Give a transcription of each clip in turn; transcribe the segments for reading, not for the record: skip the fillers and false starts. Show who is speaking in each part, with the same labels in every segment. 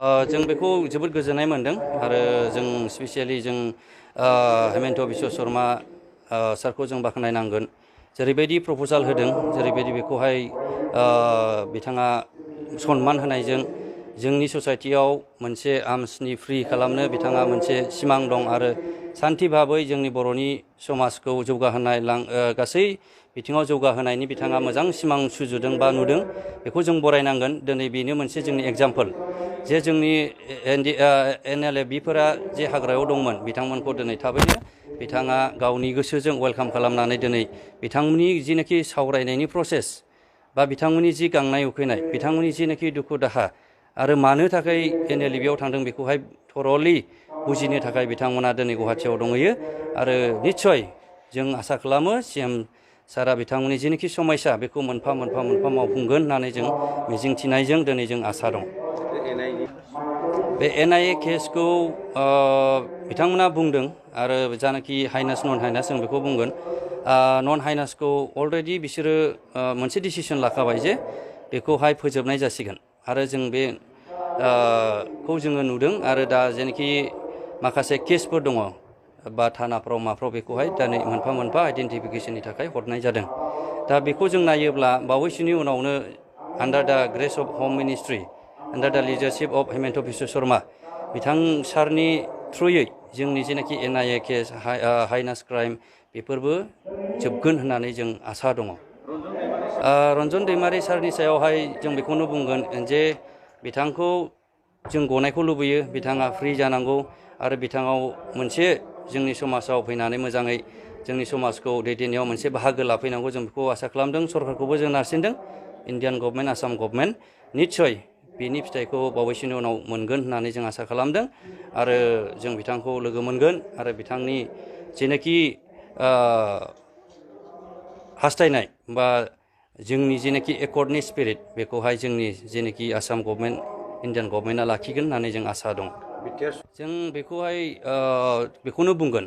Speaker 1: जों बेखौ जोबोद गोजोननाय मोनदों आरो जों स्पेसियेलि जों हेमन्त बिश्व शर्मा सारखौ जों बाख्नायनांगोन। जेरैबायदि प्रप'जाल होदों, जेरैबायदि बेखौहाय बिथाङा सनमान होनायजों जोंनि ससाइटियाव मोनसे आर्म्सनि फ्रि खालामनो बिथाङा मोनसे सिमां दं आरो सान्थि भाबै जोंनि बर'नि समाजखौ जौगाहोनाय गासै बिथिङाव जौगाहोनायनि बिथाङा मोजां सिमां सुजुदों बा नुदों। बेखौ जों बरायनांगोन। दिनै बेनो मोनसे जोंनि एग्जाम्पल जे जोंनि NLFफोरा जे हाग्रायाव दंमोन बिथांमोनखौ दिनै थाबैनो बिथाङा गावनि गोसोजों वेलकाम खालामनानै दिनै बिथांमोननि जिनाखि सावरायनायनि प्रसेस बा बिथांमोननि जि गांनाय उखैनाय, बिथांमोननि जिनाखि दुखु दाहा आरो मानो थाखाय NLFआव थांदों बेखौहाय थरलि बुजिनो थाखाय बिथांमोना दिनै गुवाहाटियाव दंहैयो आरो निस्सय जों आसा खालामो CM सारा बिथांमोननि जिनाखि समयसा बेखौ मोनफा मोनफा मावफुंगोन होननानै जों मिजिंथिनायजों दिनै जों आसा दं। बे NIA केसखौ बिथांमोना बुंदों आरो जानाखि हाइनास नन हाइनास जों बेखौ बुंगोन। नन हाइनासखौ अलरेडि बिसोरो मोनसे डिसिसन लाखाबाय जे बेखौहाय फोजोबनाय जासिगोन आरो जों बे खौ जोङो नुदों आरो दा जेनाखि माखासे केसफोर दङ बा थानाफ्राव माफ्राव बेखौहाय दिनै मोनफा मोनफा आइडेन्टिफिकेसननि थाखाय हरनाय जादों। दा बेखौ जों नायोब्ला बावैसोनि उनावनो आन्डार दा ग्रेस अफ हम मिनिस्ट्रि, आन्डार दा लिडारशिप अफ हेमन्त बिश्व शर्मा बिथां सारनि थ्रुयै जोंनि जेनाखि NIA केस हाइनास क्राइम बेफोरबो जोबगोन होननानै जों आसा दङ। रन्जन दैमारि सारनि सायावहाय जों बेखौनो बुंगोन जे बिथांखौ जों गनायखौ लुबैयो। बिथाङा फ्रि जानांगौ आरो बिथाङाव मोनसे जोंनि समाजाव फैनानै मोजाङै जोंनि समाजखौ दैदेननायाव मोनसे बाहागो लाफैनांगौ जों बेखौ आसा खालामदों। सरकारखौबो जों नारसिनदों, इण्डियान गभर्नमेन्ट, आसाम गभर्नमेन्ट। निस्सय बेनि फिथाइखौ बावैसोनि उनाव मोनगोन होननानै जों आसा खालामदों आरो जों बिथांखौ लोगो मोनगोन आरो बिथांनि जेनाखि हास्थायनाय बा जोंनि जेनाखि एकर्डनि स्पिरिट बेखौहाय जोंनि जेनाखि आसाम गभर्नमेन्ट, इण्डियान गभर्नमेन्टआ लाखिगोन होननानै जों आसा दं। जों बेखौहाय बेखौनो बुंगोन,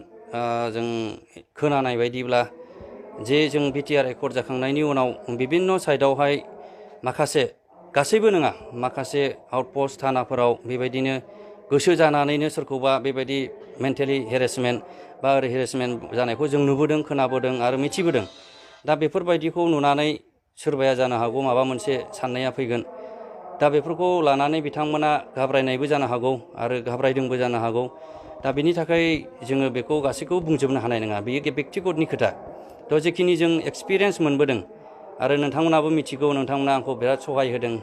Speaker 1: जों खोनानाय बायदिब्ला जे जों BTR एकर्ड जाखांनायनि उनाव बिभिन्न साइडआवहाय माखासे, गासैबो नङा, माखासे आउटपस्ट थानाफोराव बेबायदिनो गोसो जानानैनो सोरखौबा बेबायदि मेन्टेलि हेरेसमेन्ट बा हेरेसमेन्ट जानायखौ जों नुबोदों, खोनाबोदों आरो मिथिबोदों। दा बेफोरबायदिखौ नुनानै सोरबाया जानो हागौ माबा मोनसे साननाया फैगोन। दा बेफोरखौ लानानै बिथांमोना घाब्रायनायबो जानो हागौ आरो घाब्रायदोंबो जानो हागौ। दा बिनि थाखाय जोङो बेखौ गासैखौबो बुंजोबनो हानाय नङा, बेयो बेक्तिगतनि खोथा। थ' जेखिनि जों एक्सपिरियेन्स मोनबोदों आरो नोंथांमोनाबो मिथिगौ, नोंथांमोना आंखौ बिराद सहाय होदों।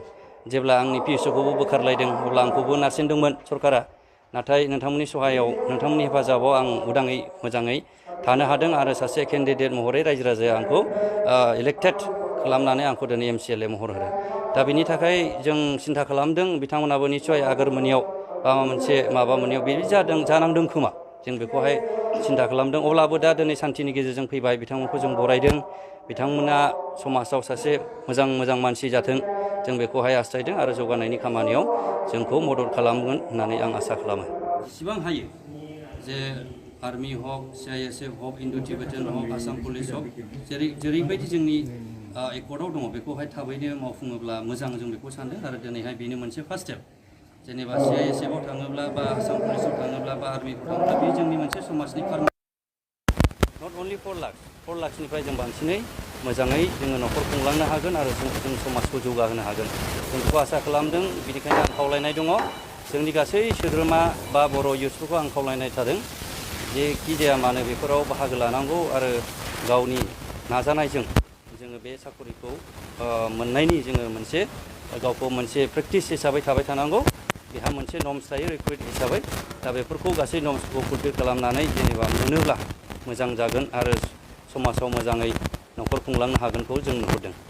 Speaker 1: जेब्ला आंनि PSOखौबो बोखारलायदों अब्ला आंखौबो नारसिनदोंमोन सरकारा। नाथाय नोंथांमोननि सहायाव, नोंथांमोननि हेफाजाबाव आं उदाङै मोजाङै थानो हादों आरो सासे केन्डिडेट महरै रायजो राजाया आंखौ इलेक्टेड खालामनानै आंखौ दिनै MCLA महर होदों। दा बिनि थाखाय जों सिन्था खालामदों बिथांमोनाबो निस्सय आगोर मोनैयाव माबा मोनैयाव बिदि जानांदों खोमा, जों बेखौहाय सिन्था खालामदों। अब्लाबो दा दिनै सान्थिनि गेजेरजों फैबाय, बिथांमोनखौ जों बरायदों। बिथांमोना समाजाव सासे मोजां मानसि जाथों जों बेखौहाय हास्थायदों आरो जौगानायनि खामानियाव जोंखौ मदद खालामगोन होननानै आं आसा खालामो। जेसेबां हायो जे आर्मि हक, CISF हक, इण्ड' टिबेटान हक, आसाम पुलिस हक, जेरैबायदि जोंनि एकर्डआव दङ बेखौहाय थाबैनो मावफुङोब्ला मोजां, जों बेखौ सानदों आरो दिनैहाय बेनो मोनसे फार्स्ट स्टेप। जेनेबा CISFआव थाङोब्ला बा आसाम पुलिसाव थाङोब्ला बा आर्मिफ्राव थाङोब्ला बे जोंनि मोनसे समाजनि नट अनलि 4 लाखनिफ्राय जों बांसिनै मोजाङै जोङो न'खर खुंलांनो हागोन आरो जों समाजखौ जौगाहोनो हागोन। जों बेखौ आसा खालामदों। बेनिखायनो आं खावलायनाय दङ जोंनि गासै सोद्रोमा बा बर' इयुथ्सफोरखौ आं खावलायनाय थादों जेखि जाया मानो बेफोराव बाहागो लानांगौ आरो गावनि नाजानायजों जोङो बे साकरिखौ मोननायनि जोङो मोनसे गावखौ मोनसे प्रेक्टिस हिसाबै थाबाय थानांगौ। बेहा मोनसे नर्म्स थायो रिक्रुइट हिसाबै। दा बेफोरखौ गासै नर्म्सखौ फुलफिल खालामनानै जेनेबा मोनोब्ला मोजां जागोन आरो समाजाव मोजाङै न'खर खुंलांनो हागोनखौ जों नुहुरदों।